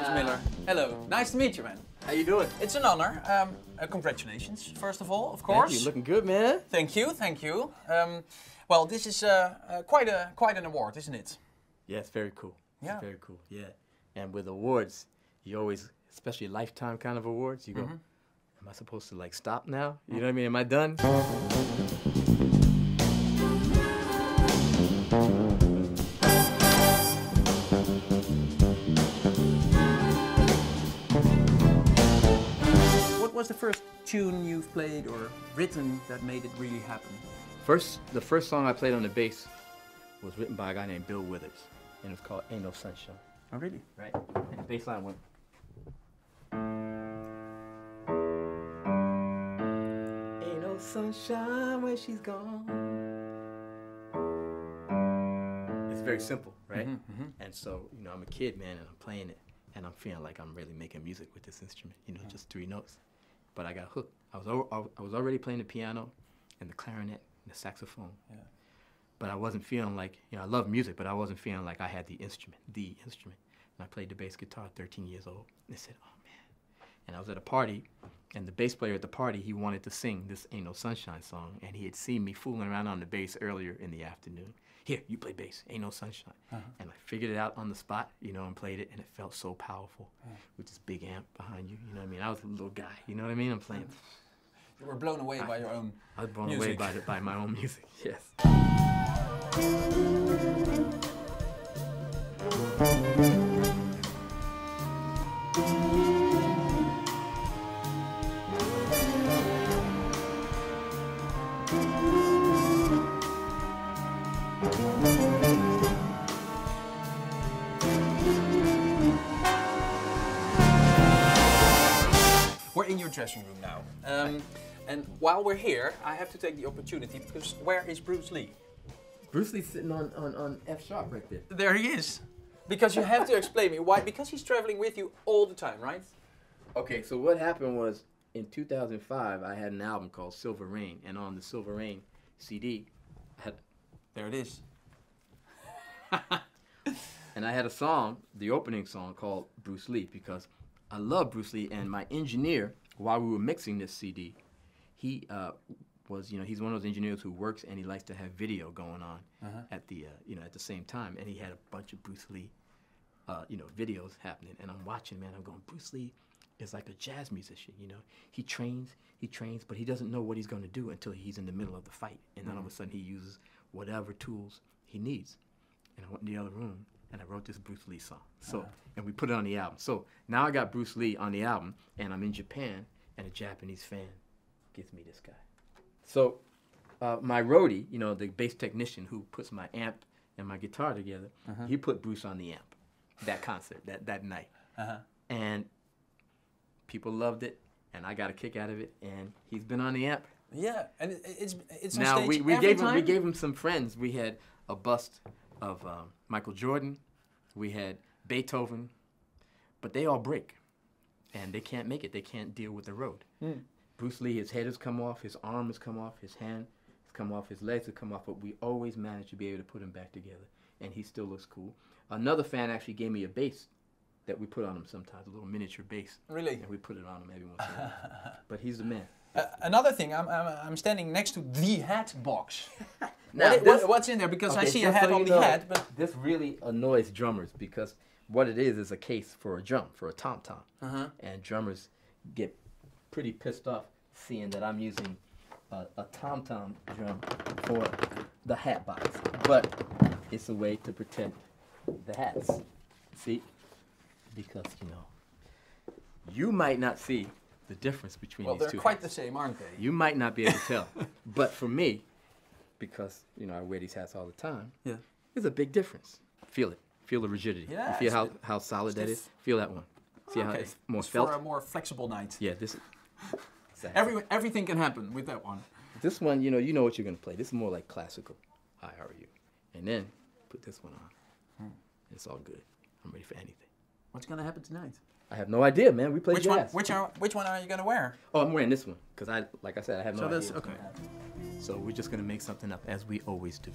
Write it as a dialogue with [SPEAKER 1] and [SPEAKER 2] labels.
[SPEAKER 1] Mr. Miller. Hello. Nice to meet you, man.
[SPEAKER 2] How you doing?
[SPEAKER 1] It's an honor. Congratulations, first of all, of course.
[SPEAKER 2] Thank you. Looking good, man.
[SPEAKER 1] Thank you, thank you. Well, this is quite an award, isn't it?
[SPEAKER 2] Yeah, it's very cool.
[SPEAKER 1] Yeah.
[SPEAKER 2] It's very cool, yeah. And with awards, you always, especially lifetime kind of awards, you go, am I supposed to like stop now? You know what I mean? Am I done?
[SPEAKER 1] What was the first tune you've played or written that made it really happen?
[SPEAKER 2] The first song I played on the bass was written by a guy named Bill Withers, and it was called Ain't No Sunshine.
[SPEAKER 1] Oh, really?
[SPEAKER 2] Right? And the bass line went. Ain't no sunshine when she's gone. It's very simple, right? And so, you know, I'm a kid, man, and I'm playing it, and I'm feeling like I'm really making music with this instrument, you know, just 3 notes. But I got hooked. I was already playing the piano and the clarinet and the saxophone. Yeah. But I wasn't feeling like, you know, I love music, but I wasn't feeling like I had the instrument. And I played the bass guitar at 13 years old. And they said, oh, man. And I was at a party, and the bass player at the party, he wanted to sing this Ain't No Sunshine song, and he had seen me fooling around on the bass earlier in the afternoon. Here, you play bass, Ain't No Sunshine. And I figured it out on the spot, you know, and played it, and it felt so powerful with this big amp behind you, you know what I mean? I was a little guy, you know what I mean? I'm playing.
[SPEAKER 1] You were blown away by your own
[SPEAKER 2] I was blown
[SPEAKER 1] music.
[SPEAKER 2] away by my own music, yes.
[SPEAKER 1] We're in your dressing room now. And while we're here, I have to take the opportunity because where is Bruce Lee?
[SPEAKER 2] Bruce Lee's sitting on F sharp right there.
[SPEAKER 1] There he is. Because you have to explain me why. Because he's traveling with you all the time, right?
[SPEAKER 2] Okay, so what happened was in 2005, I had an album called Silver Rain, and on the Silver Rain CD,
[SPEAKER 1] There it is.
[SPEAKER 2] and I had a song, the opening song called Bruce Lee, because I love Bruce Lee, and my engineer, while we were mixing this CD, he was, you know, he's one of those engineers who works and he likes to have video going on at the, you know, at the same time, and he had a bunch of Bruce Lee, you know, videos happening, and I'm watching, man, I'm going, Bruce Lee is like a jazz musician, you know. He trains, but he doesn't know what he's going to do until he's in the middle of the fight, and then all of a sudden he uses whatever tools he needs. And I went in the other room, and I wrote this Bruce Lee song. So, and we put it on the album. So now I got Bruce Lee on the album, and I'm in Japan, and a Japanese fan gives me this guy. So my roadie, you know, the bass technician who puts my amp and my guitar together, he put Bruce on the amp, that concert, that night. And people loved it, and I got a kick out of it, and he's been on the amp.
[SPEAKER 1] Yeah, and it's on
[SPEAKER 2] now
[SPEAKER 1] stage
[SPEAKER 2] we
[SPEAKER 1] every time?
[SPEAKER 2] gave him some friends. We had a bust of Michael Jordan, we had Beethoven, but they all break, and they can't make it. They can't deal with the road. Bruce Lee, his head has come off, his arm has come off, his hand has come off, his legs have come off, but we always manage to be able to put him back together, and he still looks cool. Another fan actually gave me a bass that we put on him sometimes, a little miniature bass. Really? And we put it on him every once in a while. But he's the man.
[SPEAKER 1] Another thing, I'm standing next to the hat box.
[SPEAKER 2] Now,
[SPEAKER 1] what's in there? Because I see a
[SPEAKER 2] just
[SPEAKER 1] hat
[SPEAKER 2] so
[SPEAKER 1] on
[SPEAKER 2] you
[SPEAKER 1] the
[SPEAKER 2] know,
[SPEAKER 1] hat. But
[SPEAKER 2] this really annoys drummers because what it is a case for a drum, for a tom-tom. And drummers get pretty pissed off seeing that I'm using a tom-tom drum for the hat box. But it's a way to protect the hats. See? Because, you know, you might not see the difference between these two hats.
[SPEAKER 1] Well, they're quite the same, aren't they?
[SPEAKER 2] You might not be able to tell. But for me, because, you know, I wear these hats all the time, there's a big difference. Feel it. Feel the rigidity.
[SPEAKER 1] Yeah,
[SPEAKER 2] you feel how solid that is? Feel that one. See how it's more felt?
[SPEAKER 1] For a more flexible night.
[SPEAKER 2] Yeah, this exactly.
[SPEAKER 1] Everything can happen with that one.
[SPEAKER 2] This one, you know what you're going to play. This is more like classical. Hi, how are you? And then put this one on. It's all good. I'm ready for anything.
[SPEAKER 1] What's going to happen tonight?
[SPEAKER 2] I have no idea, man. We play jazz.
[SPEAKER 1] Which one are you going to wear?
[SPEAKER 2] Oh, I'm wearing this one because like I said, I have no idea.
[SPEAKER 1] Okay.
[SPEAKER 2] So we're just going to make something up as we always do.